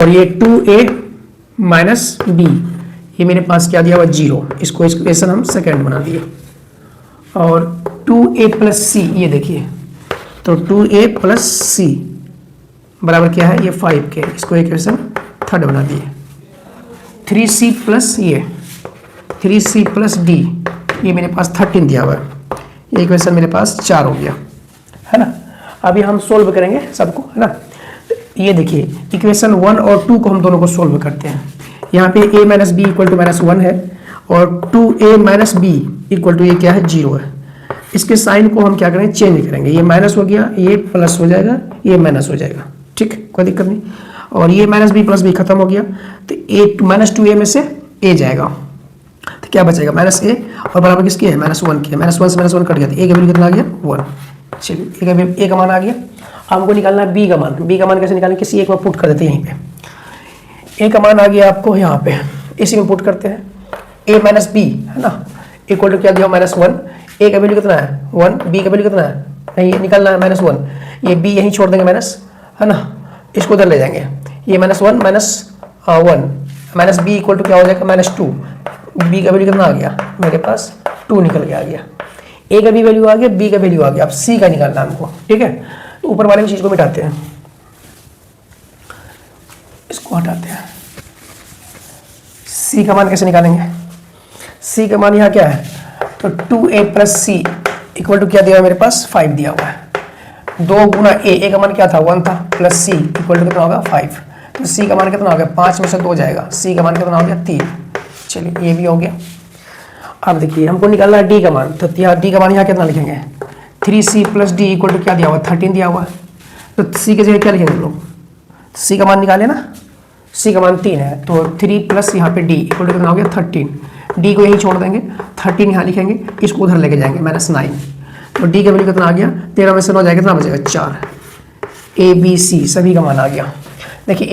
और ये 2a minus B, ये मेरे पास क्या दिया हुआ 0, इसको इक्वेशन हम सेकेंड बना दिए। और 2a प्लस सी, ये देखिए तो 2a प्लस सी बराबर क्या है, ये 5 के, इसको इक्वेशन थर्ड बना दिए। 3c प्लस ये 3c प्लस डी, ये मेरे पास 13 दिया हुआ है, ये इक्वेशन मेरे पास 4 हो गया, है ना। अभी हम सोल्व करेंगे सबको, है ना। ये देखिए इक्वेशन 1 और 2 को हम दोनों को सोल्व करते हैं। यहाँ पे a minus b equal to -1 है और 2a minus b equal to ये क्या है 0 है। इसके साइन को हम क्या करेंगे, चेंज करेंगे, ये माइनस हो गया, ये प्लस हो जाएगा, ये माइनस हो जाएगा, ठीक, कोई दिक्कत नहीं। और ये माइनस बी प्लस बी खत्म हो गया, तो ए माइनस 2a में से a जाएगा, तो क्या बचेगा -a और बराबर किसकी है -1 की है। -1 से -1 कट गया, तो a का वैल्यू कितना आ गया 1। चलिए a का मान आ गया। हमको निकालना है b का मान। b का मान कैसे निकालेंगे, किसी एक में पुट कर देते हैं। यहीं पे a का मान आ गया आपको, यहाँ पे इसी में पुट करते हैं। a माइनस बी है ना, इक्वल टू क्या दिया -1, a का वैल्यू कितना है 1, b का वैल्यू कितना है, नहीं निकालना है -1, ये b यहीं छोड़ देंगे माइनस, है ना, इसको उधर ले जाएंगे। ये -1 माइनस b इक्वल टू क्या हो जाएगा -2, b का वैल्यू कितना आ गया मेरे पास 2 निकल के आ गया। a का भी वैल्यू आ गया, b का वैल्यू आ गया, अब c का निकालना हमको, ठीक है। तो ऊपर वाले चीज को मिटाते हैं, इसको हटाते हैं। c का मान कैसे निकालेंगे, c का मान यहाँ क्या है, तो 2a plus C equal to क्या दिया है मेरे पास 5 दिया हुआ है। 2 गुना a का मान क्या था 1 था, प्लस सी इक्वल टू कितना होगा 5, तो c का मान कितना हो गया 5 में से 2 जाएगा, c का मान कितना हो गया 3। चलिए ये भी हो गया। अब देखिए हमको निकालना है d का मान, तो यहाँ d का मान यहाँ कितना लिखेंगे 3c plus D equal to क्या दिया हुआ 13 दिया हुआ है, तो c की जगह क्या लिखेंगे हम लोग, c का मान निकाले ना, c का मान 3 है, तो 3 प्लस यहाँ पे d इक्वल टू कितना हो गया 13, d को यहीं छोड़ देंगे, 13 यहाँ लिखेंगे, इसको उधर लेके जाएंगे -9, तो d का वैल्यू कितना आ गया 13 में से 9 जाएगा, कितना बचेगा 4। a b c सभी का मान आ गया। देखिए